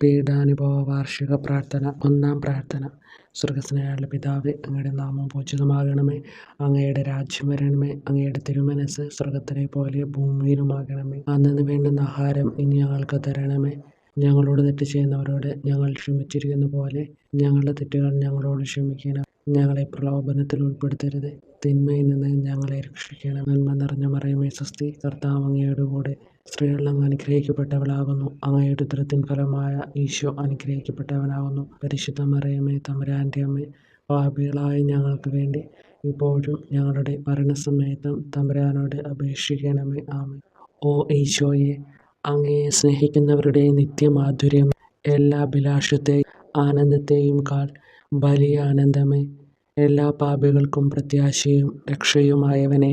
പീഡാനുഭവ വാർഷിക പ്രാർത്ഥന. ഒന്നാം പ്രാർത്ഥന. സ്വർഗ്ഗസ്ഥനായ പിതാവേ, അങ്ങയുടെ നാമം പൂജിതമാകണമേ. അങ്ങയുടെ രാജ്യം വരണമേ. അങ്ങയുടെ തിരുമനസ്സ് സ്വർഗ്ഗത്തിലെ പോലെ ഭൂമിയിലുമാകണമേ. അന്നന്ന് വേണ്ടുന്ന ആഹാരം ഇനി ഞങ്ങൾക്ക് തരണമേ. ഞങ്ങളോട് തെറ്റ് ചെയ്യുന്നവരോട് ഞങ്ങൾ ക്ഷമിച്ചിരിക്കുന്ന പോലെ ഞങ്ങളുടെ തെറ്റുകൾ ഞങ്ങളോട് ക്ഷമിക്കണം. ഞങ്ങളെ പ്രലോഭനത്തിൽ ഉൾപ്പെടുത്തരുത്, തിന്മയിൽ നിന്ന് ഞങ്ങളെ രക്ഷിക്കണം. നന്മ നിറഞ്ഞ മറിയമേ സ്വസ്തി, കർത്താവ് അങ്ങയോട് കൂടെ സ്ത്രീകളിൽ അങ്ങ് അനുഗ്രഹിക്കപ്പെട്ടവളാകുന്നു. അങ്ങയുടെ ഉദരത്തിൻ ഫലമായ ഈശോ അനുഗ്രഹിക്കപ്പെട്ടവനാകുന്നു. പരിശുദ്ധ മറിയമേ, തമ്പുരാൻ്റെ അമ്മേ, പാപികളായ ഞങ്ങൾക്ക് വേണ്ടി ഇപ്പോഴും ഞങ്ങളുടെ മരണസമയത്തും തമ്പുരാനോട് അപേക്ഷിക്കണമേ. ആമേൻ. ഓ ഈശോയെ, അങ്ങയെ സ്നേഹിക്കുന്നവരുടെ നിത്യമാധുര്യം, എല്ലാ അഭിലാഷത്തെയും ആനന്ദത്തെയും കാൾ വലിയ ആനന്ദമേ, എല്ലാ പാപികൾക്കും പ്രത്യാശയും രക്ഷയുമായവനെ,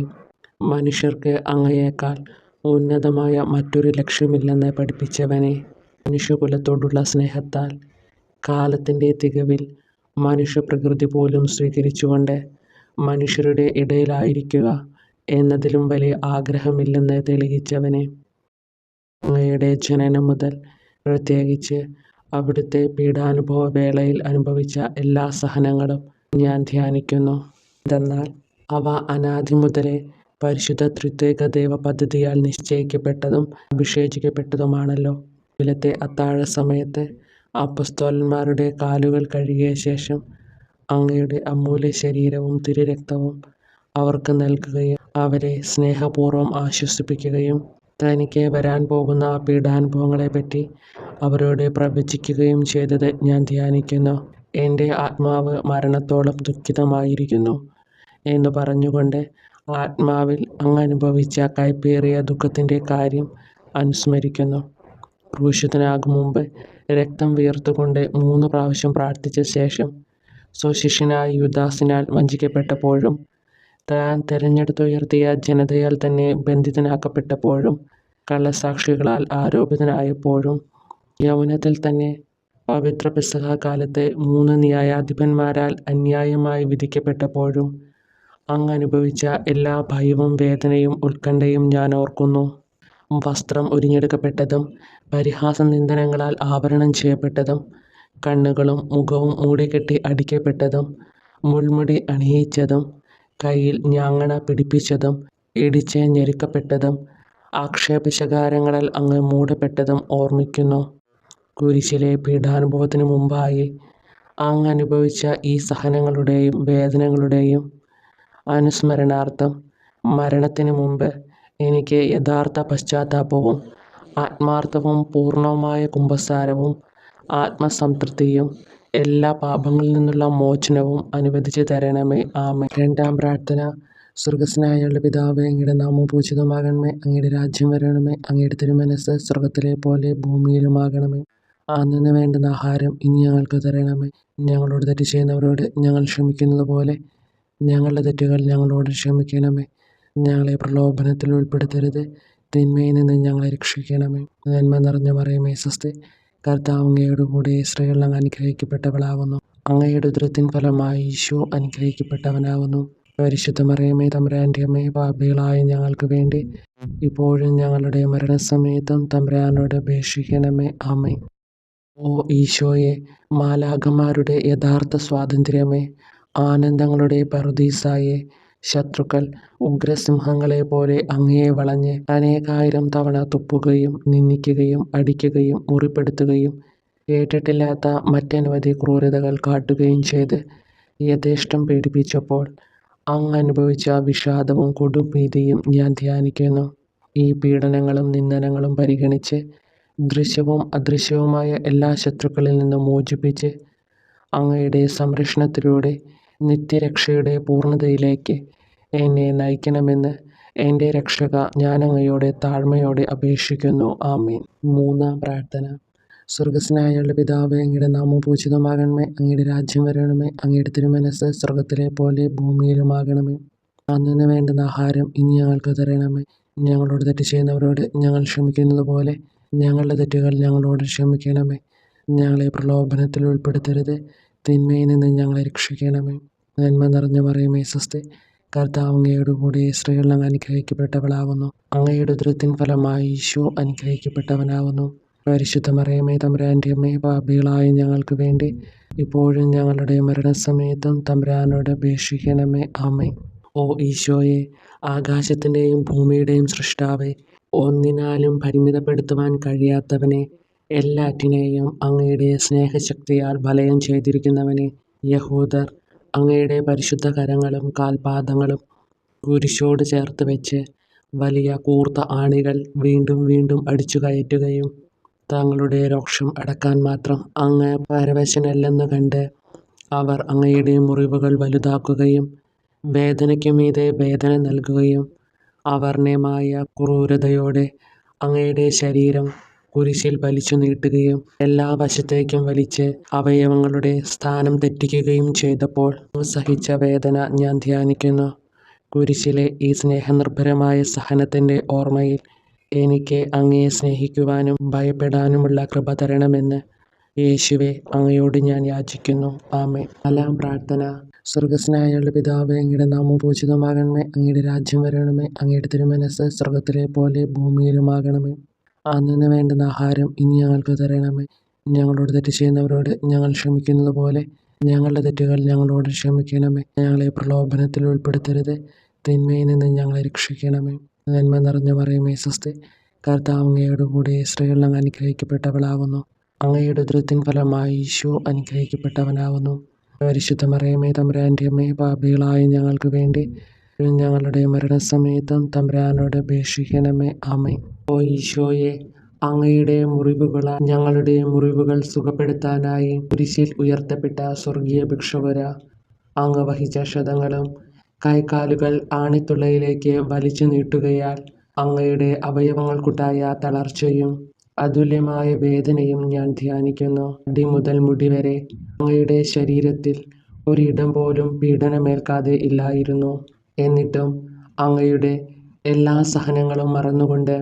മനുഷ്യർക്ക് അങ്ങയേക്കാൾ ഉന്നതമായ മറ്റൊരു ലക്ഷ്യമില്ലെന്ന് പഠിപ്പിച്ചവനെ, മനുഷ്യകുലത്തോടുള്ള സ്നേഹത്താൽ കാലത്തിൻ്റെ തികവിൽ മനുഷ്യപ്രകൃതി പോലും സ്വീകരിച്ചുകൊണ്ട് മനുഷ്യരുടെ ഇടയിലായിരിക്കുക എന്നതിലും വലിയ ആഗ്രഹമില്ലെന്ന് തെളിയിച്ചവനെ, അങ്ങയുടെ ജനനം മുതൽ പ്രത്യേകിച്ച് അവിടുത്തെ പീഡാനുഭവ വേളയിൽ അനുഭവിച്ച എല്ലാ സഹനങ്ങളും ഞാൻ ധ്യാനിക്കുന്നു. എന്തെന്നാൽ അവ അനാദി മുതലേ പരിശുദ്ധ ത്രിത്വൈക ദൈവ പദ്ധതിയാൽ നിശ്ചയിക്കപ്പെട്ടതും അഭിഷേചിക്കപ്പെട്ടതുമാണല്ലോ. രാവിലത്തെ അത്താഴ സമയത്ത് അപ്പസ്തോലന്മാരുടെ കാലുകൾ കഴുകിയ ശേഷം അങ്ങയുടെ അമൂല്യ ശരീരവും തിരുരക്തവും അവർക്ക് നൽകുകയും അവരെ സ്നേഹപൂർവ്വം ആശ്വസിപ്പിക്കുകയും തനിക്ക് വരാൻ പോകുന്ന ആ പീഡാനുഭവങ്ങളെപ്പറ്റി അവരോട് പ്രവചിക്കുകയും ചെയ്തത് ഞാൻ ധ്യാനിക്കുന്നു. എൻ്റെ ആത്മാവ് മരണത്തോളം ദുഃഖിതമായിരിക്കുന്നു എന്ന് പറഞ്ഞുകൊണ്ട് ആത്മാവിൽ അങ്ങ് അനുഭവിച്ച കയ്പേറിയ ദുഃഖത്തിൻ്റെ കാര്യം അനുസ്മരിക്കുന്നു. ക്രൂശിതനാകും മുമ്പ് രക്തം വിയർത്തുകൊണ്ട് 3 പ്രാവശ്യം പ്രാർത്ഥിച്ച ശേഷം സ്വശിഷ്യനായ യൂദാസിനാൽ വഞ്ചിക്കപ്പെട്ടപ്പോഴും താൻ തിരഞ്ഞെടുത്തുയർത്തിയ ജനതയാൽ തന്നെ ബന്ധിതനാക്കപ്പെട്ടപ്പോഴും കള്ളസാക്ഷികളാൽ ആരോപിതനായപ്പോഴും യൗവനത്തിൽ തന്നെ പവിത്ര പെസഹ കാലത്ത് 3 ന്യായാധിപന്മാരാൽ അന്യായമായി വിധിക്കപ്പെട്ടപ്പോഴും അങ്ങ് അനുഭവിച്ച എല്ലാ ഭയവും വേദനയും ഉത്കണ്ഠയും ഞാൻ ഓർക്കുന്നു. വസ്ത്രം ഉരിഞ്ഞെടുക്കപ്പെട്ടതും പരിഹാസ നിന്ദനങ്ങളാൽ ആവരണം ചെയ്യപ്പെട്ടതും കണ്ണുകളും മുഖവും മൂടിക്കെട്ടി അടിക്കപ്പെട്ടതും മുൾമുടി അണിയിച്ചതും കയ്യിൽ ഞാങ്ങണ പിടിപ്പിച്ചതും ഇടിച്ച് ഞെരുക്കപ്പെട്ടതും ആക്ഷേപശകാരങ്ങളാൽ അങ്ങ് മൂടപ്പെട്ടതും ഓർമ്മിക്കുന്നു. കുരിശിലെ പീഡാനുഭവത്തിന് മുമ്പായി അങ്ങ് അനുഭവിച്ച ഈ സഹനങ്ങളുടെയും വേദനകളുടെയും അനുസ്മരണാർത്ഥം മരണത്തിന് മുമ്പ് എനിക്ക് യഥാർത്ഥ പശ്ചാത്താപവും ആത്മാർത്ഥവും പൂർണ്ണവുമായ കുമ്പസാരവും ആത്മസംതൃപ്തിയും എല്ലാ പാപങ്ങളിൽ നിന്നുള്ള മോചനവും അനുവദിച്ചു തരണമേ. ആമേൻ. രണ്ടാം പ്രാർത്ഥന. സ്വർഗ്ഗസ്ഥനായ പിതാവേ, അങ്ങയുടെ നാമം പൂജിതമാകണമേ. അങ്ങയുടെ രാജ്യം വരണമേ. അങ്ങയുടെ തിരുമനസ്സ് സ്വർഗ്ഗത്തിലെ പോലെ ഭൂമിയിലുമാകണമേ. അന്നന്ന് വേണ്ടുന്ന ആഹാരം ഇനി ഞങ്ങൾക്ക് തരണമേ. ഞങ്ങളോട് തെറ്റ് ചെയ്യുന്നവരോട് ഞങ്ങൾ ക്ഷമിക്കുന്നത് പോലെ ഞങ്ങളുടെ തെറ്റുകൾ ഞങ്ങളോട് ക്ഷമിക്കണമേ. ഞങ്ങളെ പ്രലോഭനത്തിൽ ഉൾപ്പെടുത്തരുത്, തിന്മയിൽ നിന്ന് ഞങ്ങളെ രക്ഷിക്കണമേ. നന്മ നിറഞ്ഞ മറിയമേ സ്വസ്തി, കർത്താവ് അങ്ങയോട് കൂടെ സ്ത്രീകളിൽ അങ്ങ് അനുഗ്രഹിക്കപ്പെട്ടവളാകുന്നു. അങ്ങയുടെ ഉദരത്തിൻ ഫലമായി ഈശോ അനുഗ്രഹിക്കപ്പെട്ടവനാകുന്നു. പരിശുദ്ധ മറിയമേ, തമ്പുരാൻ്റെ അമ്മേ, പാപികളായ ഞങ്ങൾക്ക് വേണ്ടി ഇപ്പോഴും ഞങ്ങളുടെ മരണസമയത്തും തമ്പുരാനോട് അപേക്ഷിക്കണമേ. ആമേൻ. ഓ ഈശോയെ, മാലാഖമാരുടെ യഥാർത്ഥ സ്വാതന്ത്ര്യമേ, ആനന്ദങ്ങളുടെ പറുദീസായെ, ശത്രുക്കൾ ഉഗ്രസിംഹങ്ങളെ പോലെ അങ്ങയെ വളഞ്ഞ് അനേകായിരം തവണ തുപ്പുകയും നിന്ദിക്കുകയും അടിക്കുകയും മുറിപ്പെടുത്തുകയും കേട്ടിട്ടില്ലാത്ത മറ്റനവധി ക്രൂരതകൾ കാട്ടുകയും ചെയ്ത് യഥേഷ്ടം പീഡിപ്പിച്ചപ്പോൾ അങ്ങ് അനുഭവിച്ച വിഷാദവും കൊടുംഭീതിയും ഞാൻ ധ്യാനിക്കുന്നു. ഈ പീഡനങ്ങളും നിന്ദനങ്ങളും പരിഗണിച്ച് ദൃശ്യവും അദൃശ്യവുമായ എല്ലാ ശത്രുക്കളിൽ നിന്നും മോചിപ്പിച്ച് അങ്ങയുടെ സംരക്ഷണത്തിലൂടെ നിത്യരക്ഷയുടെ പൂർണ്ണതയിലേക്ക് എന്നെ നയിക്കണമെന്ന് എൻ്റെ രക്ഷക ഞാൻ അങ്ങയോടെ താഴ്മയോടെ അപേക്ഷിക്കുന്നു. ആമേൻ. മൂന്നാം പ്രാർത്ഥന. സ്വർഗ്ഗസ്ഥനായ പിതാവേ, അങ്ങയുടെ നാമം പൂജിതമാകണമേ. അങ്ങയുടെ രാജ്യം വരണമേ. അങ്ങയുടെ തിരുമനസ്സ് സ്വർഗ്ഗത്തിലെ പോലെ ഭൂമിയിലുമാകണമേ. അന്നന്ന് വേണ്ടുന്ന ആഹാരം ഇനി ഞങ്ങൾക്ക് തരണമേ. ഞങ്ങളോട് തെറ്റ് ചെയ്യുന്നവരോട് ഞങ്ങൾ ക്ഷമിക്കുന്നത് പോലെ ഞങ്ങളുടെ തെറ്റുകൾ ഞങ്ങളോട് ക്ഷമിക്കണമേ. ഞങ്ങളെ പ്രലോഭനത്തിൽ ഉൾപ്പെടുത്തരുത്, തിന്മയിൽ നിന്ന് ഞങ്ങളെ രക്ഷിക്കണമേ. നന്മ നിറഞ്ഞ മറിയമേ സ്വസ്തി, കർത്താവ് അങ്ങയോട് കൂടെ സ്ത്രീകളിൽ അങ്ങ് അനുഗ്രഹിക്കപ്പെട്ടവളാകുന്നു. അങ്ങയുടെ ഉദരത്തിൻ ഫലമായി ഈശോ അനുഗ്രഹിക്കപ്പെട്ടവനാകുന്നു. പരിശുദ്ധ മറിയമേ തമ്പുരാൻ്റെ അമ്മേ, പാപികളായ ഞങ്ങൾക്ക് വേണ്ടി ഇപ്പോഴും ഞങ്ങളുടെ മരണസമയത്തും തമ്പുരാനോട് അപേക്ഷിക്കണമേ. ആമേൻ. ഓ ഈശോയെ, ആകാശത്തിൻ്റെയും ഭൂമിയുടെയും സൃഷ്ടാവേ, ഒന്നിനാലും പരിമിതപ്പെടുത്തുവാൻ കഴിയാത്തവനെ, എല്ലാറ്റിനെയും അങ്ങയുടെ സ്നേഹശക്തിയാൽ വലയം ചെയ്തിരിക്കുന്നവനെ, യഹൂദർ അങ്ങയുടെ പരിശുദ്ധ കരങ്ങളും കാൽപാദങ്ങളും കുരിശോട് ചേർത്ത് വെച്ച് വലിയ കൂർത്ത ആണികൾ വീണ്ടും വീണ്ടും അടിച്ചു കയറ്റുകയും തങ്ങളുടെ രോഷം അടക്കാൻ മാത്രം അങ്ങ് പരവശനല്ലെന്ന് കണ്ട് അവർ അങ്ങയുടെ മുറിവുകൾ വലുതാക്കുകയും വേദനയ്ക്ക് മീതെ വേദന നൽകുകയും അവർണ്ണമായ ക്രൂരതയോടെ അങ്ങയുടെ ശരീരം കുരിശിൽ വലിച്ചു നീട്ടുകയും എല്ലാ വശത്തേക്കും വലിച്ച് അവയവങ്ങളുടെ സ്ഥാനം തെറ്റിക്കുകയും ചെയ്തപ്പോൾ സഹിച്ച വേദന ഞാൻ ധ്യാനിക്കുന്നു. കുരിശിലെ ഈ സ്നേഹനിർഭരമായ സഹനത്തിൻ്റെ ഓർമ്മയിൽ എനിക്ക് അങ്ങയെ സ്നേഹിക്കുവാനും ഭയപ്പെടാനുമുള്ള കൃപ തരണമെന്ന് യേശുവെ അങ്ങയോട് ഞാൻ യാചിക്കുന്നു. ആമേൻ. നാലാം പ്രാർത്ഥന. സ്വർഗസ്നായുള്ള പിതാവേ, അങ്ങയുടെ നാമം പൂജിതമാകണമേ, അങ്ങയുടെ രാജ്യം വരണമേ, അങ്ങയുടെ തിരുമനസ്സ് സ്വർഗത്തിലെ പോലെ ഭൂമിയിലുമാകണമേ. അന്നു വേണ്ടുന്ന ആഹാരം ഇനി ഞങ്ങൾക്ക് തരണമേ. ഞങ്ങളോട് തെറ്റ് ചെയ്യുന്നവരോട് ഞങ്ങൾ ക്ഷമിക്കുന്നത് പോലെ ഞങ്ങളുടെ തെറ്റുകൾ ഞങ്ങളോട് ക്ഷമിക്കണമേ. ഞങ്ങളെ പ്രലോഭനത്തിൽ ഉൾപ്പെടുത്തരുത്, തിന്മയിൽ നിന്ന് ഞങ്ങളെ രക്ഷിക്കണമേ. നന്മ നിറഞ്ഞ മറിയമേ സ്വസ്തി, കർത്താവ് അങ്ങയുടെ കൂടെ, സ്ത്രീകൾ അങ്ങ് അനുഗ്രഹിക്കപ്പെട്ടവളാവുന്നു. അങ്ങയുടെ ഉദരത്തിൻ ഫലമായി ഈശോ അനുഗ്രഹിക്കപ്പെട്ടവനാവുന്നു. പരിശുദ്ധ മറിയമേ തമ്പുരാൻ്റെ അമ്മേ, പാപികളായ ഞങ്ങൾക്ക് വേണ്ടി ഞങ്ങളുടെ മരണസമയത്തും തമ്പുരാനോട് അപേക്ഷിക്കണമേ. ആമേൻ. ഓ ഈശോയെ, അങ്ങയുടെ മുറിവുകളാൽ ഞങ്ങളുടെ മുറിവുകൾ സുഖപ്പെടുത്താനായി കുരിശിൽ ഉയർത്തപ്പെട്ട സ്വർഗീയ ഭിക്ഷുവര, അങ്ങ് വഹിച്ച ക്ഷതങ്ങളും കൈകാലുകൾ ആണിത്തുളയിലേക്ക് വലിച്ചു നീട്ടുകയാൽ അങ്ങയുടെ അവയവങ്ങൾക്കുണ്ടായ തളർച്ചയും അതുല്യമായ വേദനയും ഞാൻ ധ്യാനിക്കുന്നു. അടി മുതൽ മുടി വരെ അങ്ങയുടെ ശരീരത്തിൽ ഒരിടം പോലും പീഡനമേൽക്കാതെ ഇല്ലായിരുന്നു. എന്നിട്ടും അങ്ങയുടെ എല്ലാ സഹനങ്ങളും മറന്നുകൊണ്ട്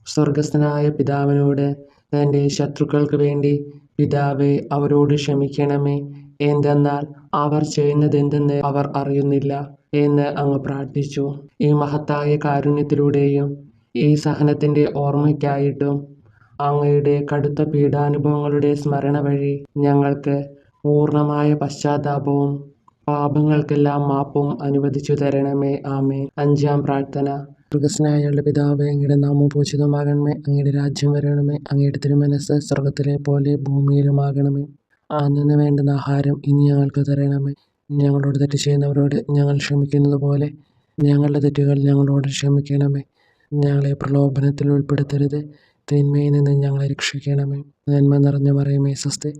സ്വർഗസ്ഥനായ പിതാവിനോട് തൻ്റെ ശത്രുക്കൾക്ക് വേണ്ടി, പിതാവേ, അവരോട് ക്ഷമിക്കണമേ, എന്തെന്നാൽ അവർ ചെയ്യുന്നതെന്തെന്ന് അവർ അറിയുന്നില്ല എന്ന് അങ്ങ് പ്രാർത്ഥിച്ചു. ഈ മഹത്തായ കാരുണ്യത്തിലൂടെയും ഈ സഹനത്തിൻ്റെ ഓർമ്മയ്ക്കായിട്ടും അങ്ങയുടെ കടുത്ത പീഡാനുഭവങ്ങളുടെ സ്മരണ വഴി ഞങ്ങൾക്ക് പൂർണ്ണമായ പശ്ചാത്താപവും പാപങ്ങൾക്കെല്ലാം മാപ്പും അനുവദിച്ചു തരണമേ. ആമേൻ. അഞ്ചാം പ്രാർത്ഥന. സ്വർഗസ്നായുള്ള പിതാവേ, അങ്ങയുടെ നാമം പൂജിതമാകണമേ, അങ്ങയുടെ രാജ്യം വരണമേ, അങ്ങയുടെ തിരുമനസ്സ് സ്വർഗത്തിലെ പോലെ ഭൂമിയിലുമാകണമേ. അന്നു വേണ്ടുന്ന ആഹാരം ഇനി ഞങ്ങൾക്ക് തരണമേ. ഞങ്ങളോട് തെറ്റ് ചെയ്യുന്നവരോട് ഞങ്ങൾ ക്ഷമിക്കുന്നത് പോലെ ഞങ്ങളുടെ തെറ്റുകൾ ഞങ്ങളോട് ക്ഷമിക്കണമേ. ഞങ്ങളെ പ്രലോഭനത്തിൽ ഉൾപ്പെടുത്തരുത്, തിന്മയിൽ നിന്ന് ഞങ്ങളെ രക്ഷിക്കണമേ. നന്മ നിറഞ്ഞ മറിയമേ സ്വസ്തി,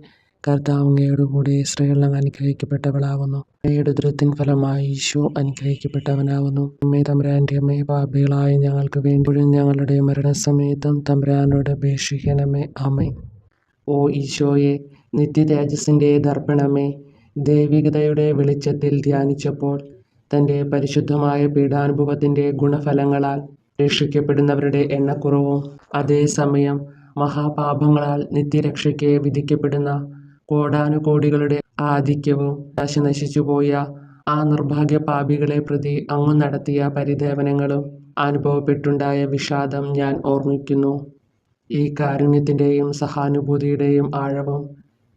കർത്താവ് അങ്ങയുടെ കൂടെ, സ്ത്രീകൾ അങ്ങ് അനുഗ്രഹിക്കപ്പെട്ടവളാവുന്നു. അങ്ങയുടെ ഉദരത്തിൻ ഫലമായി ഈശോ അനുഗ്രഹിക്കപ്പെട്ടവനാവുന്നു. അമ്മേ തമ്പുരാൻ്റെ അമ്മേ, പാപികളായ ഞങ്ങൾക്ക് വേണ്ടി ഞങ്ങളുടെ മരണസമയത്തും തമ്പുരാനോട് അപേക്ഷിക്കണമേ. ആമേൻ. ഓ ഈശോയെ, നിത്യ തേജസ്സിൻ്റെ ദർപ്പണമേ, ദൈവികതയുടെ വെളിച്ചത്തിൽ ധ്യാനിച്ചപ്പോൾ തൻ്റെ പരിശുദ്ധമായ പീഡാനുഭവത്തിൻ്റെ ഗുണഫലങ്ങളാൽ രക്ഷിക്കപ്പെടുന്നവരുടെ എണ്ണക്കുറവും അതേസമയം മഹാപാപങ്ങളാൽ നിത്യരക്ഷയ്ക്ക് വിധിക്കപ്പെടുന്ന കോടാനുകോടികളുടെ ആധിക്യവും നശിച്ചുപോയ ആ നിർഭാഗ്യ പാപികളെ പ്രതി അങ്ങ് നടത്തിയ പരിദേവനങ്ങളും അനുഭവപ്പെട്ടുണ്ടായ വിഷാദം ഞാൻ ഓർമ്മിക്കുന്നു. ഈ കാരുണ്യത്തിൻ്റെയും സഹാനുഭൂതിയുടെയും ആഴവും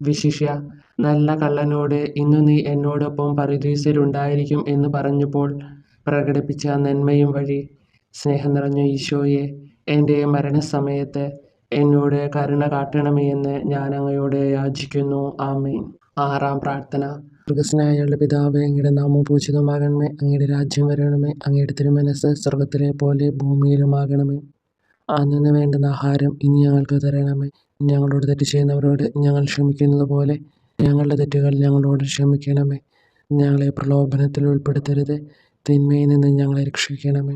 വിശിഷ്യ നല്ല കള്ളനോട് ഇന്നു നീ എന്നോടൊപ്പം പറുദീസയിലുണ്ടായിരിക്കും എന്ന് പറഞ്ഞപ്പോൾ പ്രകടിപ്പിച്ച നന്മയും വഴി സ്നേഹം നിറഞ്ഞ ഈശോയെ, എൻ്റെ മരണസമയത്ത് എന്നോട് കരുണ കാട്ടണമേ എന്ന് ഞാൻ അങ്ങയോട് യാചിക്കുന്നു. ആമേൻ. ആറാം പ്രാർത്ഥന. സ്വർഗസ്നായുള്ള പിതാവേ, അങ്ങയുടെ നാമം പൂജിതമാകണമേ, അങ്ങയുടെ രാജ്യം വരണമേ, അങ്ങയുടെ തിരുമനസ്സ് സ്വർഗത്തിലെ പോലെ ഭൂമിയിലുമാകണമേ. അന്നു വേണ്ടുന്ന ആഹാരം ഇനി ഞങ്ങൾക്ക് തരണമേ. ഞങ്ങളോട് തെറ്റ് ചെയ്യുന്നവരോട് ഞങ്ങൾ ക്ഷമിക്കുന്നത് പോലെ ഞങ്ങളുടെ തെറ്റുകൾ ഞങ്ങളോട് ക്ഷമിക്കണമേ. ഞങ്ങളെ പ്രലോഭനത്തിൽ ഉൾപ്പെടുത്തരുത്, തിന്മയിൽ നിന്ന് ഞങ്ങളെ രക്ഷിക്കണമേ.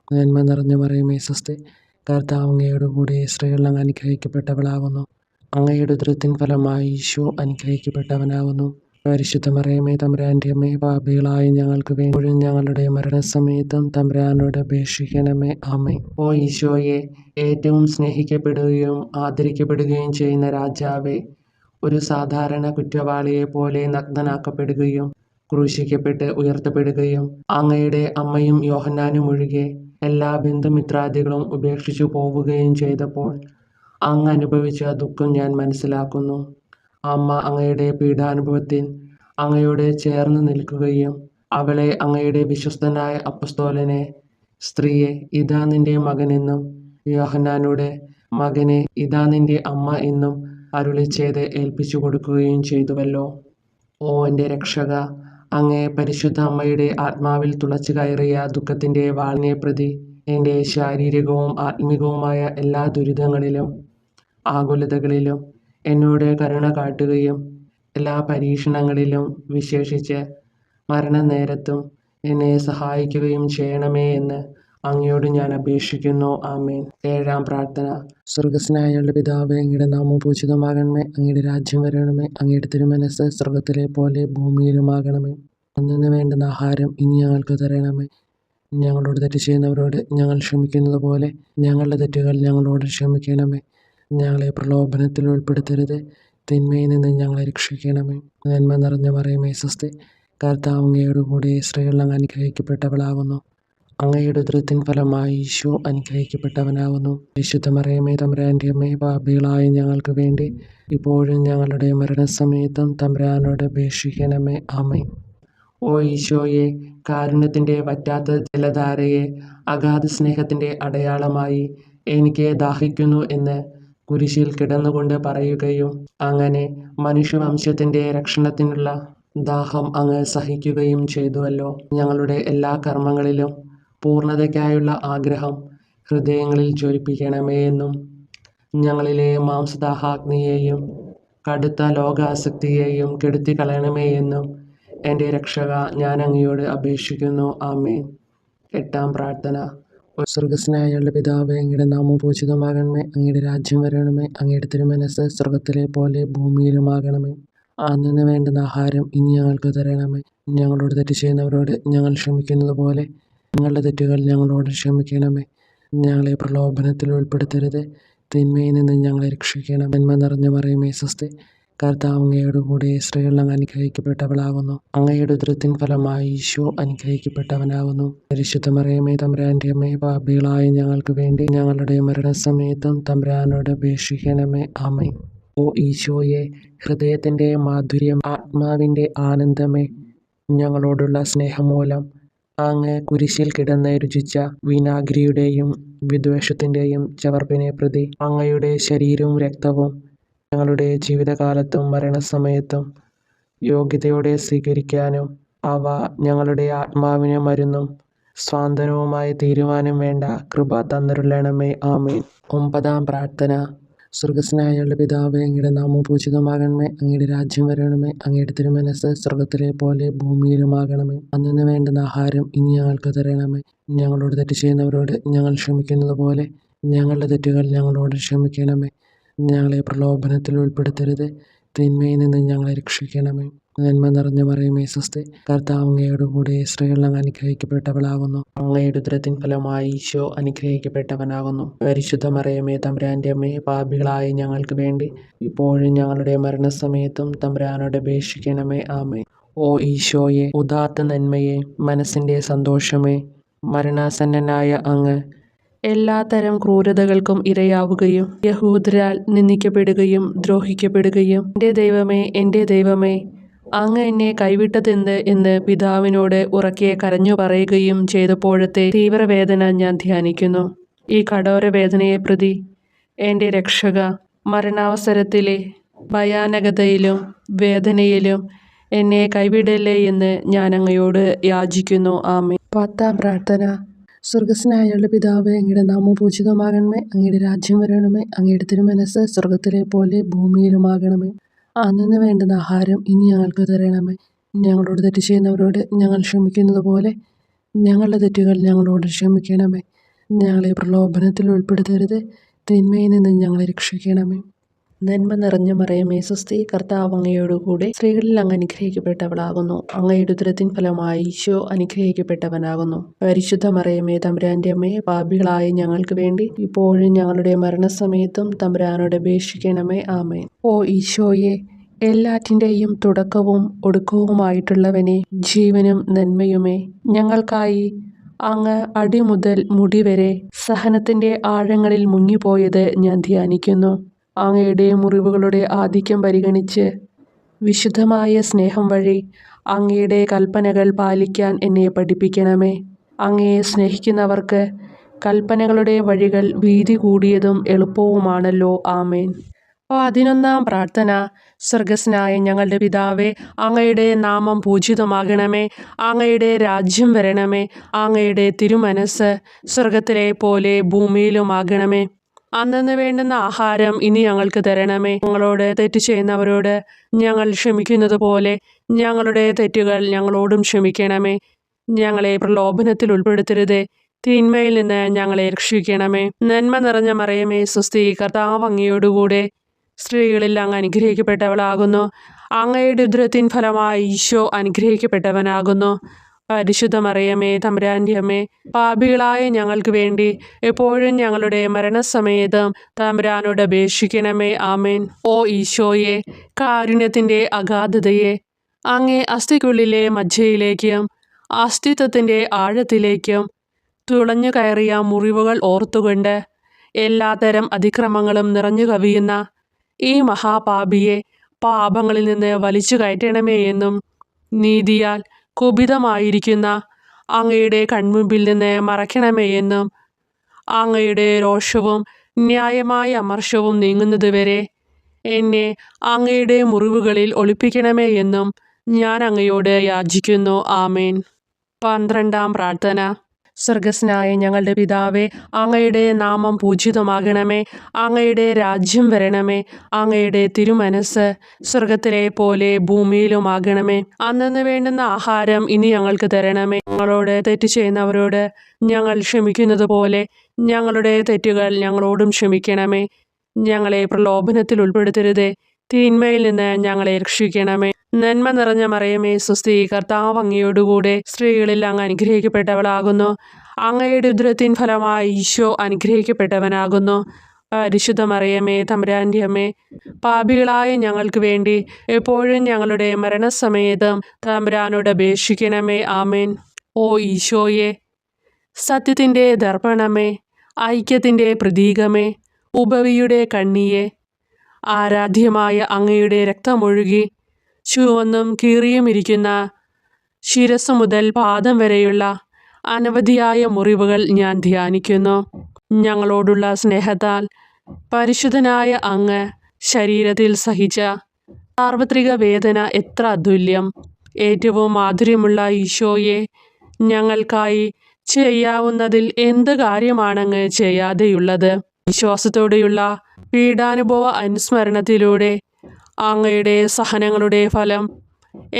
നന്മ നിറഞ്ഞ മറിയമേ സ്വസ്തി, കർത്താവ് അങ്ങയുടെ കൂടെ, സ്ത്രീകൾ അങ്ങ് അനുഗ്രഹിക്കപ്പെട്ടവളാവുന്നു. അങ്ങയുടെ ഉദരത്തിൻ ഫലമായി ഈശോ അനുഗ്രഹിക്കപ്പെട്ടവനാവുന്നു. പരിശുദ്ധ മറിയമേ തമ്പുരാൻ്റെ അമ്മേ, പാപികളായ ഞങ്ങൾക്ക് വേണ്ടി ഞങ്ങളുടെ മരണസമയത്തും തമ്പുരാനോട് അപേക്ഷിക്കണമേ. ആമേൻ. ഓ ഈശോയെ, ഏറ്റവും സ്നേഹിക്കപ്പെടുകയും ആദരിക്കപ്പെടുകയും ചെയ്യുന്ന രാജാവേ, ഒരു സാധാരണ കുറ്റവാളിയെ പോലെ നഗ്നനാക്കപ്പെടുകയും ക്രൂശിക്കപ്പെട്ട് ഉയർത്തപ്പെടുകയും അങ്ങയുടെ അമ്മയും യോഹന്നാനും ഒഴികെ എല്ലാ ബന്ധുമിത്രാദികളും ഉപേക്ഷിച്ചു പോവുകയും ചെയ്തപ്പോൾ അങ്ങ് അനുഭവിച്ച ദുഃഖം ഞാൻ മനസ്സിലാക്കുന്നു. അമ്മ അങ്ങയുടെ പീഡാനുഭവത്തിൽ അങ്ങയോട് ചേർന്ന് നിൽക്കുകയും അവളെ അങ്ങയുടെ വിശ്വസ്തനായ അപ്പസ്തോലനെ, സ്ത്രീയെ ഇതാ നിന്റെ മകനെന്നും യോഹന്നാനോട് മകനെ ഇതാ നിന്റെ അമ്മ എന്നും അരുളിച്ചെയ്ത് ഏൽപ്പിച്ചു കൊടുക്കുകയും ചെയ്തുവല്ലോ. ഓ എൻ്റെ രക്ഷക, അങ്ങേ പരിശുദ്ധ അമ്മയുടെ ആത്മാവിൽ തുളച്ചു കയറിയ ദുഃഖത്തിൻ്റെ വാളിനെ പ്രതി എൻ്റെ ശാരീരികവും ആത്മികവുമായ എല്ലാ ദുരിതങ്ങളിലും ആകുലതകളിലും എന്നോട് കരുണ കാട്ടുകയും എല്ലാ പരീക്ഷണങ്ങളിലും വിശേഷിച്ച് മരണനേരത്തും എന്നെ സഹായിക്കുകയും ചെയ്യണമേ എന്ന് അങ്ങയോട് ഞാൻ അപേക്ഷിക്കുന്നു. ആമേൻ. 7-ാം പ്രാർത്ഥന. സ്വർഗസ്നായ ഞങ്ങളുടെ പിതാവേ, അങ്ങയുടെ നാമം പൂജിതമാകണമേ. അങ്ങയുടെ രാജ്യം വരണമേ. അങ്ങയുടെ തിരുമനസ്സ് സ്വർഗത്തിലെ പോലെ ഭൂമിയിലുമാകണമേ. അന്നു വേണ്ടുന്ന ആഹാരം ഇനി ഞങ്ങൾക്ക് തരണമേ. ഞങ്ങളോട് തെറ്റ് ചെയ്യുന്നവരോട് ഞങ്ങൾ ക്ഷമിക്കുന്നത് പോലെ ഞങ്ങളുടെ തെറ്റുകൾ ഞങ്ങളോട് ക്ഷമിക്കണമേ. ഞങ്ങളെ പ്രലോഭനത്തിൽ ഉൾപ്പെടുത്തരുത്, തിന്മയിൽ നിന്ന് ഞങ്ങളെ രക്ഷിക്കണമേ. നന്മ നിറഞ്ഞ മറിയമേ സ്വസ്തി, കർത്താവ് അങ്ങയോട് കൂടെ സ്ത്രീകൾ അങ്ങ് അനുഗ്രഹിക്കപ്പെട്ടവളാകുന്നു. അങ്ങയുടെ ഉദരത്തിൻ ഫലമായി ഈശോ അനുഗ്രഹിക്കപ്പെട്ടവനാകുന്നു. വിശുദ്ധ മറിയമേ തമ്പുരാൻ്റെ അമ്മേ, പാപികളായ ഞങ്ങൾക്ക് വേണ്ടി ഇപ്പോഴും ഞങ്ങളുടെ മരണസമയത്തും തമ്പുരാനോട് അപേക്ഷിക്കണമേ. ആമേൻ. ഓ ഈശോയെ, കാരുണ്യത്തിൻ്റെ വറ്റാത്ത ജലധാരയെ അഗാധ സ്നേഹത്തിൻ്റെ അടയാളമായി എനിക്ക് ദാഹിക്കുന്നു എന്ന് കുരിശിൽ കിടന്നുകൊണ്ട് പറയുകയും അങ്ങനെ മനുഷ്യവംശത്തിൻ്റെ രക്ഷണത്തിനുള്ള ദാഹം അങ്ങ് സഹിക്കുകയും ചെയ്തുവല്ലോ. ഞങ്ങളുടെ എല്ലാ കർമ്മങ്ങളിലും പൂർണ്ണതയ്ക്കായുള്ള ആഗ്രഹം ഹൃദയങ്ങളിൽ ജ്വലിപ്പിക്കണമേ എന്നും ഞങ്ങളിലെ മാംസദാഹാഗ്നിയെയും കടുത്ത ലോകാസക്തിയെയും കെടുത്തി കളയണമേ എന്നും എൻ്റെ രക്ഷക ഞാൻ അങ്ങയോട് അപേക്ഷിക്കുന്നു. ആമേൻ. 8-ാം പ്രാർത്ഥന. സ്വർഗസ്നായ ഞങ്ങളുടെ പിതാവേ, അങ്ങയുടെ നാമം പൂജിതമാകണമേ. അങ്ങയുടെ രാജ്യം വരണമേ. അങ്ങയുടെ തിരുമനസ്സ് സ്വർഗത്തിലെ പോലെ ഭൂമിയിലുമാകണമേ. അന്നു വേണ്ടുന്ന ആഹാരം ഇനി ഞങ്ങൾക്ക് തരണമേ. ഞങ്ങളോട് തെറ്റ് ചെയ്യുന്നവരോട് ഞങ്ങൾ ക്ഷമിക്കുന്നത് പോലെ ഞങ്ങളുടെ തെറ്റുകൾ ഞങ്ങളോട് ക്ഷമിക്കണമേ. ഞങ്ങളെ പ്രലോഭനത്തിൽ ഉൾപ്പെടുത്തരുത്, തിന്മയിൽ നിന്ന് ഞങ്ങളെ രക്ഷിക്കണം. നന്മ നിറഞ്ഞ മറിയമേ സ്വസ്തി, കർത്താവ് അങ്ങയോട് കൂടെ സ്ത്രീകൾ അങ്ങ് അനുഗ്രഹിക്കപ്പെട്ടവളാകുന്നു. അങ്ങയുടെ ഉദരത്തിൻ ഫലമായി ഈശോ അനുഗ്രഹിക്കപ്പെട്ടവനാകുന്നു. പരിശുദ്ധ മറിയമേ തമ്പുരാൻ്റെ അമ്മേ, പാപികളായ ഞങ്ങൾക്ക് വേണ്ടി ഞങ്ങളുടെ മരണസമയത്തും തമ്പുരാനോട് അപേക്ഷിക്കണമേ. ആമേൻ. ഓ ഈശോയെ, ഹൃദയത്തിൻ്റെ മാധുര്യം, ആത്മാവിൻ്റെ ആനന്ദമേ, ഞങ്ങളോടുള്ള സ്നേഹം മൂലം അങ്ങ് കുരിശിൽ കിടന്ന് രുചിച്ച വിനാഗിരിയുടെയും വിദ്വേഷത്തിൻ്റെയും ചവർപ്പിനെ പ്രതി അങ്ങയുടെ ശരീരവും രക്തവും ഞങ്ങളുടെ ജീവിതകാലത്തും മരണസമയത്തും യോഗ്യതയോടെ സ്വീകരിക്കാനും അവ ഞങ്ങളുടെ ആത്മാവിന് മരുന്നും സ്വാന്തനവുമായി തീരുവാനും വേണ്ട കൃപ തന്നരുളണമേ. ആമേൻ. 9-ാം പ്രാർത്ഥന. സ്വർഗസ്നായ ഞങ്ങളുടെ പിതാവേ, അങ്ങയുടെ നാമം പൂജിതമാകണമേ. അങ്ങയുടെ രാജ്യം വരണമേ. അങ്ങയുടെ തിരുമനസ്സ് സ്വർഗത്തിലെ പോലെ ഭൂമിയിലുമാകണമേ. അന്നു വേണ്ടുന്ന ആഹാരം ഇനി ഞങ്ങൾക്ക് തരണമേ. ഞങ്ങളോട് തെറ്റ് ചെയ്യുന്നവരോട് ഞങ്ങൾ ക്ഷമിക്കുന്നത് പോലെ ഞങ്ങളുടെ തെറ്റുകൾ ഞങ്ങളോട് ക്ഷമിക്കണമേ. ഞങ്ങളെ പ്രലോഭനത്തിൽ ഉൾപ്പെടുത്തരുത്, തിന്മയിൽ നിന്ന് ഞങ്ങളെ രക്ഷിക്കണമേ. നന്മ നിറഞ്ഞ മറിയമേ സ്വസ്തി, കർത്താവ് അങ്ങയോട് കൂടെ സ്ത്രീകൾ അങ്ങ് അനുഗ്രഹിക്കപ്പെട്ടവളാകുന്നു. അങ്ങയുടെ ഉദരത്തിൻ ഫലമായി ഈശോ അനുഗ്രഹിക്കപ്പെട്ടവനാകുന്നു. പരിശുദ്ധ മറിയമേ തമ്പുരാൻ്റെ അമ്മേ, പാപികളായ ഞങ്ങൾക്ക് വേണ്ടി ഇപ്പോഴും ഞങ്ങളുടെ മരണസമയത്തും തമ്പുരാനോട് അപേക്ഷിക്കണമേ. ആമേൻ. ഓ ഈശോയെ, ഉദാത്ത നന്മയെ, മനസ്സിൻ്റെ സന്തോഷമേ, മരണാസന്നനായ അങ്ങ് എല്ലാത്തരം ക്രൂരതകൾക്കും ഇരയാവുകയും യഹൂദരാൽ നിന്ദിക്കപ്പെടുകയും ദ്രോഹിക്കപ്പെടുകയും എൻ്റെ ദൈവമേ അങ്ങ് എന്നെ കൈവിട്ടതെന്ത് എന്ന് പിതാവിനോട് ഉറക്കെ കരഞ്ഞു പറയുകയും ചെയ്തപ്പോഴത്തെ തീവ്രവേദന ഞാൻ ധ്യാനിക്കുന്നു. ഈ കഠോര വേദനയെ പ്രതി എൻ്റെ രക്ഷക, മരണാവസരത്തിലെ ഭയാനകതയിലും വേദനയിലും എന്നെ കൈവിടല്ലേ എന്ന് ഞാൻ അങ്ങയോട് യാചിക്കുന്നു. ആമേൻ. 10-ാം പ്രാർത്ഥന. സ്വർഗസ്നായ ഞങ്ങളുടെ പിതാവേ, അങ്ങയുടെ നാമം പൂജിതമാകണമേ. അങ്ങയുടെ രാജ്യം വരണമേ. അങ്ങയുടെ തിരുമനസ്സ് സ്വർഗത്തിലെ പോലെ ഭൂമിയിലുമാകണമേ. അന്നു വേണ്ടുന്ന ആഹാരം ഇനി ഞങ്ങൾക്ക് തരണമേ. ഞങ്ങളോട് തെറ്റ് ചെയ്യുന്നവരോട് ഞങ്ങൾ ക്ഷമിക്കുന്നത് പോലെ ഞങ്ങളുടെ തെറ്റുകൾ ഞങ്ങളോട് ക്ഷമിക്കണമേ. ഞങ്ങളെ പ്രലോഭനത്തിൽ ഉൾപ്പെടുത്തരുത്, തിന്മയിൽ നിന്ന് ഞങ്ങളെ രക്ഷിക്കണമേ. നന്മ നിറഞ്ഞ മറിയമേ സ്വസ്തി, കർത്താവ് അങ്ങയോട് കൂടെ സ്ത്രീകളിൽ അങ്ങ് അനുഗ്രഹിക്കപ്പെട്ടവളാകുന്നു. അങ്ങയുടെ ഉദരത്തിൻ ഫലമായി ഈശോ അനുഗ്രഹിക്കപ്പെട്ടവനാകുന്നു. പരിശുദ്ധ മറിയമേ തമ്പുരാൻ്റെ അമ്മേ, പാപികളായ ഞങ്ങൾക്ക് വേണ്ടി ഇപ്പോഴും ഞങ്ങളുടെ മരണസമയത്തും തമ്പുരാനോട് അപേക്ഷിക്കണമേ. ആമേൻ. ഓ ഈശോയെ, എല്ലാറ്റിൻ്റെയും തുടക്കവും ഒടുക്കവുമായിട്ടുള്ളവനെ, ജീവനും നന്മയുമേ, ഞങ്ങൾക്കായി അങ്ങ് അടിമുതൽ മുടിവരെ സഹനത്തിൻ്റെ ആഴങ്ങളിൽ മുങ്ങിപ്പോയത് ഞാൻ ധ്യാനിക്കുന്നു. അങ്ങയുടെ മുറിവുകളുടെ ആധിക്യം പരിഗണിച്ച് വിശുദ്ധമായ സ്നേഹം വഴി അങ്ങയുടെ കൽപ്പനകൾ പാലിക്കാൻ എന്നെ പഠിപ്പിക്കണമേ. അങ്ങയെ സ്നേഹിക്കുന്നവർക്ക് കൽപ്പനകളുടെ വഴികൾ വീതി കൂടിയതും എളുപ്പവുമാണല്ലോ. ആമേൻ. 11-ാം പ്രാർത്ഥന. സ്വർഗസ്ഥനായ ഞങ്ങളുടെ പിതാവേ, അങ്ങയുടെ നാമം പൂജിതമാകണമേ. അങ്ങയുടെ രാജ്യം വരണമേ. അങ്ങയുടെ തിരുമനസ്സ് സ്വർഗത്തിലെ പോലെ ഭൂമിയിലുമാകണമേ. അന്നന്ന് വേണ്ടുന്ന ആഹാരം ഇനി ഞങ്ങൾക്ക് തരണമേ. ഞങ്ങളോട് തെറ്റ് ചെയ്യുന്നവരോട് ഞങ്ങൾ ക്ഷമിക്കുന്നത് പോലെ ഞങ്ങളുടെ തെറ്റുകൾ ഞങ്ങളോടും ക്ഷമിക്കണമേ. ഞങ്ങളെ പ്രലോഭനത്തിൽ ഉൾപ്പെടുത്തരുതേ, തിന്മയിൽ നിന്ന് ഞങ്ങളെ രക്ഷിക്കണമേ. നന്മ നിറഞ്ഞ മറിയമേ, സ്വസ്തി, കർത്താവ് അങ്ങയോടുകൂടെ സ്ത്രീകളിൽ അങ്ങ് അനുഗ്രഹിക്കപ്പെട്ടവളാകുന്നു. അങ്ങയുടെ ഉദരത്തിൻ ഫലമായി ഈശോ അനുഗ്രഹിക്കപ്പെട്ടവനാകുന്നു. പരിശുദ്ധ മറിയമേ, തമ്പുരാൻ്റെ അമ്മേ, പാപികളായ ഞങ്ങൾക്ക് വേണ്ടി എപ്പോഴും ഞങ്ങളുടെ മരണസമയത്തും തമ്പുരാനോട് അപേക്ഷിക്കണമേ. ആമേൻ. ഓ ഈശോയെ, കാരുണ്യത്തിൻ്റെ അഗാധതയെ, അങ്ങേ അസ്ഥിക്കുള്ളിലെ മജ്ജയിലേക്കും അസ്തിത്വത്തിൻ്റെ ആഴത്തിലേക്കും തുളഞ്ഞു കയറിയ മുറിവുകൾ ഓർത്തുകൊണ്ട് എല്ലാത്തരം അതിക്രമങ്ങളും നിറഞ്ഞു കവിയുന്ന ഈ മഹാപാപിയെ പാപങ്ങളിൽ നിന്ന് വലിച്ചു കയറ്റണമേ എന്നും നീതിയാൽ കുപിതമായിരിക്കുന്ന അങ്ങയുടെ കൺമുമ്പിൽ നിന്ന് മറയ്ക്കണമേ എന്നും അങ്ങയുടെ രോഷവും ന്യായമായ അമർഷവും നീങ്ങുന്നതുവരെ എന്നെ അങ്ങയുടെ മുറിവുകളിൽ ഒളിപ്പിക്കണമേ എന്നും ഞാൻ അങ്ങയോട് യാചിക്കുന്നു. ആമേൻ. 12-ാം പ്രാർത്ഥന. സ്വർഗസ്ഥനായ ഞങ്ങളുടെ പിതാവേ, അങ്ങയുടെ നാമം പൂജിതമാകണമേ. അങ്ങയുടെ രാജ്യം വരണമേ. അങ്ങയുടെ തിരുമനസ്സ് സ്വർഗത്തിലെ പോലെ ഭൂമിയിലുമാകണമേ. അന്നന്ന് വേണ്ടുന്ന ആഹാരം ഇനി ഞങ്ങൾക്ക് തരണമേ. ഞങ്ങളോട് തെറ്റ് ചെയ്യുന്നവരോട് ഞങ്ങൾ ക്ഷമിക്കുന്നത് പോലെ ഞങ്ങളുടെ തെറ്റുകൾ ഞങ്ങളോടും ക്ഷമിക്കണമേ. ഞങ്ങളെ പ്രലോഭനത്തിൽ ഉൾപ്പെടുത്തരുതേ, തിന്മയിൽ നിന്ന് ഞങ്ങളെ രക്ഷിക്കണമേ. നന്മ നിറഞ്ഞ മറിയമേ, സ്വസ്തി, കർത്താവ് അങ്ങയോടുകൂടെ സ്ത്രീകളിൽ അങ്ങ് അനുഗ്രഹിക്കപ്പെട്ടവളാകുന്നു. അങ്ങയുടെ ഉദരത്തിൻ ഫലമായി ഈശോ അനുഗ്രഹിക്കപ്പെട്ടവനാകുന്നു. പരിശുദ്ധ മറിയമേ, തമ്പുരാൻ്റെ അമ്മേ, പാപികളായ ഞങ്ങൾക്ക് വേണ്ടി എപ്പോഴും ഞങ്ങളുടെ മരണസമയത്തും തമ്പുരാനോട് അപേക്ഷിക്കണമേ. ആമേൻ. ഓ ഈശോയെ, സത്യത്തിൻ്റെ ദർപ്പണമേ, ഐക്യത്തിൻ്റെ പ്രതീകമേ, ഉപവിയുടെ കണ്ണിയെ, ആരാധ്യമായ അങ്ങയുടെ രക്തമൊഴുകി ചുവന്നും കീറിയുമിരിക്കുന്ന ശിരസ് മുതൽ പാദം വരെയുള്ള അനവധിയായ മുറിവുകൾ ഞാൻ ധ്യാനിക്കുന്നു. ഞങ്ങളോടുള്ള സ്നേഹത്താൽ പരിശുദ്ധനായ അങ്ങ് ശരീരത്തിൽ സഹിച്ച സാർവത്രിക വേദന എത്ര അതുല്യം. ഏറ്റവും മാധുര്യമുള്ള ഈശോയെ, ഞങ്ങൾക്കായി ചെയ്യാവുന്നതിൽ എന്ത് കാര്യമാണങ്ങ് ചെയ്യാതെയുള്ളത്? വിശ്വാസത്തോടെയുള്ള പീഡാനുഭവ അനുസ്മരണത്തിലൂടെ അങ്ങയുടെ സഹനങ്ങളുടെ ഫലം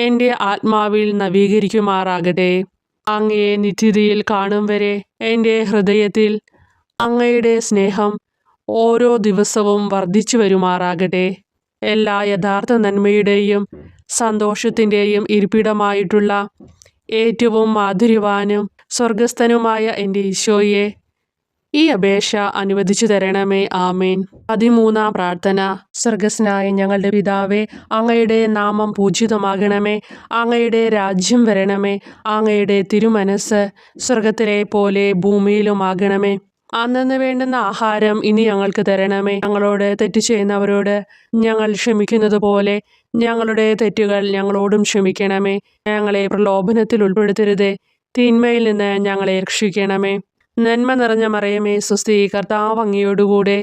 എൻ്റെ ആത്മാവിൽ നവീകരിക്കുമാറാകട്ടെ. അങ്ങയെ നിത്യതയിൽ കാണും വരെ എൻ്റെ ഹൃദയത്തിൽ അങ്ങയുടെ സ്നേഹം ഓരോ ദിവസവും വർദ്ധിച്ചു വരുമാറാകട്ടെ. എല്ലാ യഥാർത്ഥ നന്മയുടെയും സന്തോഷത്തിൻ്റെയും ഇരിപ്പിടമായിട്ടുള്ള ഏറ്റവും മാധുര്യവാനും സ്വർഗസ്ഥനുമായ എൻ്റെ ഈശോയെ, ഈ അപേക്ഷ അനുവദിച്ചു തരണമേ. ആമേൻ. 13-ാം പ്രാർത്ഥന. സ്വർഗസ്ഥനായ ഞങ്ങളുടെ പിതാവേ, അങ്ങയുടെ നാമം പൂജിതമാകണമേ. അങ്ങയുടെ രാജ്യം വരണമേ. അങ്ങയുടെ തിരുമനസ്സ് സ്വർഗത്തിലെ പോലെ ഭൂമിയിലുമാകണമേ. അന്നന്ന് വേണ്ടുന്ന ആഹാരം ഇനി ഞങ്ങൾക്ക് തരണമേ. ഞങ്ങളോട് തെറ്റ് ചെയ്യുന്നവരോട് ഞങ്ങൾ ക്ഷമിക്കുന്നത് പോലെ ഞങ്ങളുടെ തെറ്റുകൾ ഞങ്ങളോടും ക്ഷമിക്കണമേ. ഞങ്ങളെ പ്രലോഭനത്തിൽ ഉൾപ്പെടുത്തരുതേ, തിന്മയിൽ നിന്ന് ഞങ്ങളെ രക്ഷിക്കണമേ. നന്മ നിറഞ്ഞ മറിയമേ, സ്വസ്തി, കർത്താവ് അങ്ങയോടുകൂടെ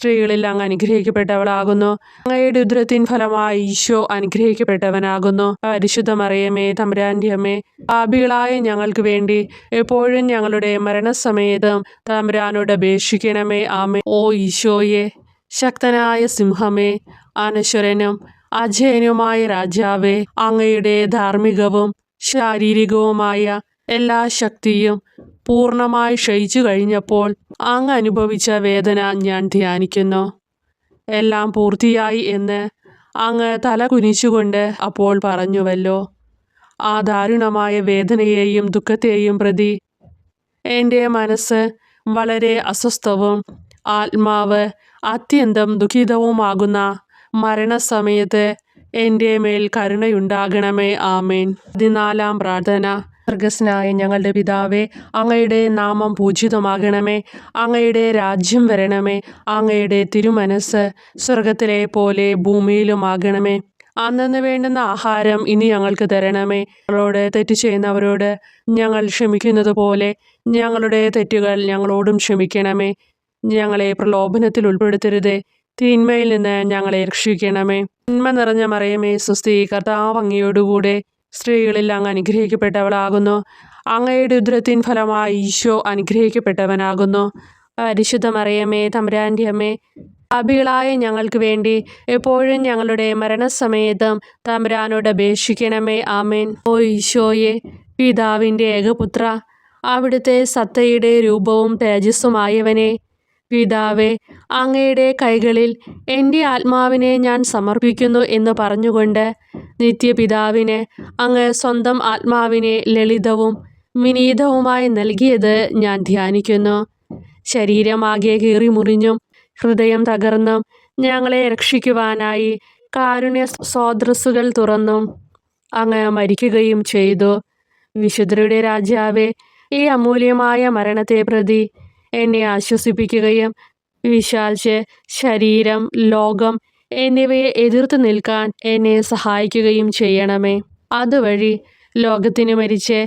സ്ത്രീകളിൽ അങ്ങ് അനുഗ്രഹിക്കപ്പെട്ടവളാകുന്നു. അങ്ങയുടെ ഉദരത്തിൻ ഫലമായി ഈശോ അനുഗ്രഹിക്കപ്പെട്ടവനാകുന്നു. പരിശുദ്ധ മറിയമേ, തമ്പുരാൻ്റെ അമ്മേ, പാപികളായ ഞങ്ങൾക്ക് വേണ്ടി എപ്പോഴും ഞങ്ങളുടെ മരണസമയത്തും തമ്പുരാനോട് അപേക്ഷിക്കണമേ. ആമേൻ. ഓ ഈശോയെ, ശക്തനായ സിംഹമേ, അനശ്വരനും അജയനുമായ രാജാവേ, അങ്ങയുടെ ധാർമ്മികവും ശാരീരികവുമായ എല്ലാ ശക്തിയും പൂർണ്ണമായി ക്ഷയിച്ചു കഴിഞ്ഞപ്പോൾ അങ്ങ് അനുഭവിച്ച വേദന ഞാൻ ധ്യാനിക്കുന്നു. എല്ലാം പൂർത്തിയായി എന്ന് അങ്ങ് തല കുനിച്ചുകൊണ്ട് അപ്പോൾ പറഞ്ഞുവല്ലോ. ആ ദാരുണമായ വേദനയെയും ദുഃഖത്തെയും പ്രതി എൻ്റെ മനസ്സ് വളരെ അസ്വസ്ഥവും ആത്മാവ് അത്യന്തം ദുഃഖിതവുമാകുന്ന മരണസമയത്ത് എൻ്റെ മേൽ കരുണയുണ്ടാകണമേ. ആമേൻ. 14-ാം പ്രാർത്ഥന. സ്വർഗസ്നായ ഞങ്ങളുടെ പിതാവേ, അങ്ങയുടെ നാമം പൂജിതമാകണമേ. അങ്ങയുടെ രാജ്യം വരണമേ. അങ്ങയുടെ തിരുമനസ് സ്വർഗത്തിലെ പോലെ ഭൂമിയിലുമാകണമേ. അന്നന്ന് വേണ്ടുന്ന ആഹാരം ഇനി ഞങ്ങൾക്ക് തരണമേ. ഞങ്ങളോട് തെറ്റ് ചെയ്യുന്നവരോട് ഞങ്ങൾ ക്ഷമിക്കുന്നത് പോലെ ഞങ്ങളുടെ തെറ്റുകൾ ഞങ്ങളോടും ക്ഷമിക്കണമേ. ഞങ്ങളെ പ്രലോഭനത്തിൽ ഉൾപ്പെടുത്തരുതേ, തിന്മയിൽ നിന്ന് ഞങ്ങളെ രക്ഷിക്കണമേ. നന്മ നിറഞ്ഞ മറിയമേ സ്വസ്തി, കർത്താവ് അങ്ങയോടുകൂടെ സ്ത്രീകളിൽ അങ്ങ് അനുഗ്രഹിക്കപ്പെട്ടവളാകുന്നു. അങ്ങയുടെ ഉദരത്തിൻ ഫലമായി ഈശോ അനുഗ്രഹിക്കപ്പെട്ടവനാകുന്നു. പരിശുദ്ധ മറിയമേ തമ്പുരാൻ്റെ അമ്മേ, പാപികളായ ഞങ്ങൾക്ക് വേണ്ടി എപ്പോഴും ഞങ്ങളുടെ മരണസമയത്തും തമ്പുരാനോട് അപേക്ഷിക്കണമേ. ആമേൻ. ഓ ഈശോയെ, പിതാവിൻ്റെ ഏകപുത്ര, അവിടുത്തെ സത്തയുടെ രൂപവും തേജസ്സുമായവനെ, പിതാവേ, അങ്ങയുടെ കൈകളിൽ എൻ്റെ ആത്മാവിനെ ഞാൻ സമർപ്പിക്കുന്നു എന്ന് പറഞ്ഞുകൊണ്ട് നിത്യപിതാവിന് അങ്ങ് സ്വന്തം ആത്മാവിനെ ലളിതവും വിനീതവുമായി നൽകിയത് ഞാൻ ധ്യാനിക്കുന്നു. ശരീരമാകെ കീറിമുറിഞ്ഞും ഹൃദയം തകർന്നും ഞങ്ങളെ രക്ഷിക്കുവാനായി കാരുണ്യ സ്രോതസ്സുകൾ തുറന്നും അങ്ങ് മരിക്കുകയും ചെയ്തു. വിശുദ്ധരുടെ രാജാവേ, ഈ അമൂല്യമായ മരണത്തെ പ്രതി എന്നെ ആശ്വസിപ്പിക്കുകയും പിശാച്, ശരീരം, ലോകം എന്നിവയെ എതിർത്ത് നിൽക്കാൻ എന്നെ സഹായിക്കുകയും ചെയ്യണമേ. അതുവഴി ലോകത്തിന് മരിച്ച്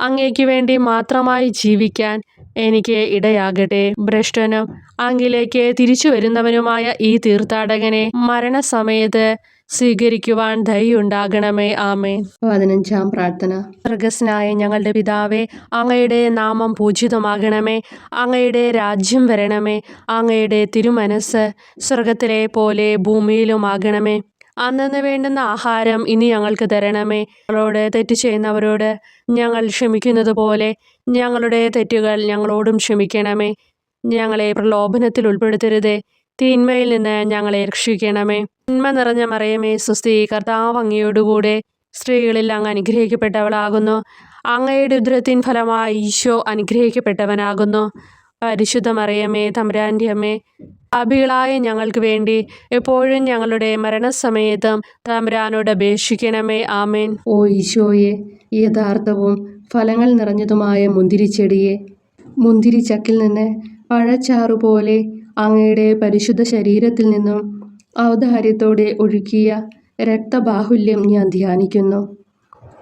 അങ്ങയ്ക്ക് വേണ്ടി മാത്രമായി ജീവിക്കാൻ എനിക്ക് ഇടയാകട്ടെ. ഭ്രഷ്ടനും അങ്ങിലേക്ക് തിരിച്ചു വരുന്നവനുമായ ഈ തീർത്ഥാടകനെ മരണസമയത്ത് സ്വീകരിക്കുവാൻ ദയുണ്ടാകണമേ. ആമേൻ. 15-ാം പ്രാർത്ഥന. സ്വർഗസ്നായ ഞങ്ങളുടെ പിതാവേ, അങ്ങയുടെ നാമം പൂജിതമാകണമേ. അങ്ങയുടെ രാജ്യം വരണമേ. അങ്ങയുടെ തിരുമനസ് സ്വർഗത്തിലെ പോലെ ഭൂമിയിലുമാകണമേ. അന്നന്ന് വേണ്ടുന്ന ആഹാരം ഇനി ഞങ്ങൾക്ക് തരണമേ. ഞങ്ങളോട് തെറ്റ് ചെയ്യുന്നവരോട് ഞങ്ങൾ ക്ഷമിക്കുന്നത് പോലെ ഞങ്ങളുടെ തെറ്റുകൾ ഞങ്ങളോടും ക്ഷമിക്കണമേ. ഞങ്ങളെ പ്രലോഭനത്തിൽ ഉൾപ്പെടുത്തരുതേ, തിന്മയിൽ നിന്ന് ഞങ്ങളെ രക്ഷിക്കണമേ. നന്മ നിറഞ്ഞ മറിയമേ സ്വസ്തി, കർത്താവ് അങ്ങയോടുകൂടെ സ്ത്രീകളിൽ അങ്ങ് അനുഗ്രഹിക്കപ്പെട്ടവളാകുന്നു. അങ്ങയുടെ ഉദരത്തിൻ ഫലമായി ഈശോ അനുഗ്രഹിക്കപ്പെട്ടവനാകുന്നു. പരിശുദ്ധ മറിയമേ തമ്പുരാൻ്റെ അമ്മേ, പാപികളായ ഞങ്ങൾക്ക് വേണ്ടി എപ്പോഴും ഞങ്ങളുടെ മരണസമയത്തും തമ്പുരാനോട് അപേക്ഷിക്കണമേ. ആമേൻ. ഓ ഈശോയെ, യഥാർത്ഥവും ഫലങ്ങൾ നിറഞ്ഞതുമായ മുന്തിരിച്ചെടിയെ, മുന്തിരിച്ചക്കിൽ നിന്ന് പഴച്ചാറുപോലെ അങ്ങയുടെ പരിശുദ്ധ ശരീരത്തിൽ നിന്നും ഔദാര്യത്തോടെ ഒഴുക്കിയ രക്തബാഹുല്യം ഞാൻ ധ്യാനിക്കുന്നു.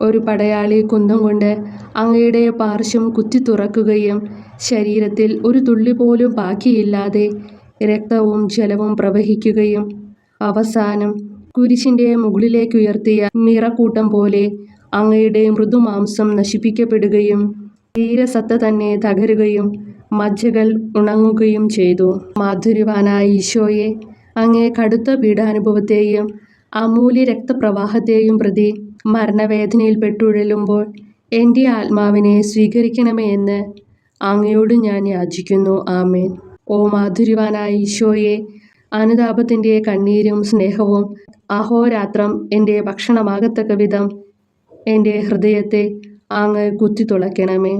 ഒരു പടയാളി കുന്തം കൊണ്ട് അങ്ങയുടെ പാർശ്വം കുത്തി തുറക്കുകയും ശരീരത്തിൽ ഒരു തുള്ളി പോലും ബാക്കിയില്ലാതെ രക്തവും ജലവും പ്രവഹിക്കുകയും അവസാനം കുരിശിൻ്റെ മുകളിലേക്കുയർത്തിയ മിറക്കൂട്ടം പോലെ അങ്ങയുടെ മൃദുമാംസം നശിപ്പിക്കപ്പെടുകയും ശരീരസത്ത തന്നെ തകരുകയും മജ്ജകൾ ഉണങ്ങുകയും ചെയ്തു. മാധുര്യവാനായ ഈശോയെ, അങ്ങേ കടുത്ത പീഡാനുഭവത്തെയും അമൂല്യ രക്തപ്രവാഹത്തെയും പ്രതി മരണവേദനയിൽ പെട്ടുഴലുമ്പോൾ എൻ്റെ ആത്മാവിനെ സ്വീകരിക്കണമേ എന്ന് അങ്ങയോട് ഞാൻ യാചിക്കുന്നു. ആമേൻ. ഓ മാധുര്യവാനായ ഈശോയെ, അനുതാപത്തിൻ്റെ കണ്ണീരും സ്നേഹവും അഹോരാത്രം എൻ്റെ ഭക്ഷണമാകത്തക്ക വിധം എൻ്റെ ഹൃദയത്തെ അങ്ങ് കുത്തിത്തുളയ്ക്കണമേ.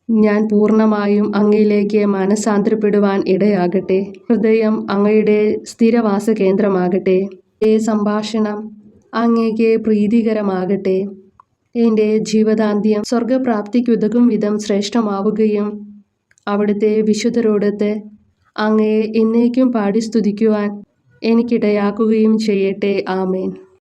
ഞാൻ പൂർണ്ണമായും അങ്ങയിലേക്ക് മാനസാന്തരപ്പെടുവാൻ ഇടയാകട്ടെ. ഹൃദയം അങ്ങയുടെ സ്ഥിരവാസ കേന്ദ്രമാകട്ടെ. എൻ്റെ സംഭാഷണം അങ്ങേക്ക് പ്രീതികരമാകട്ടെ. എൻ്റെ ജീവിതാന്ത്യം സ്വർഗപ്രാപ്തിക്കുതകും വിധം ശ്രേഷ്ഠമാവുകയും അവിടുത്തെ വിശുദ്ധരോടൊത്ത് അങ്ങയെ എന്നേക്കും പാടി സ്തുതിക്കുവാൻ എനിക്കിടയാക്കുകയും ചെയ്യട്ടെ. ആമേൻ.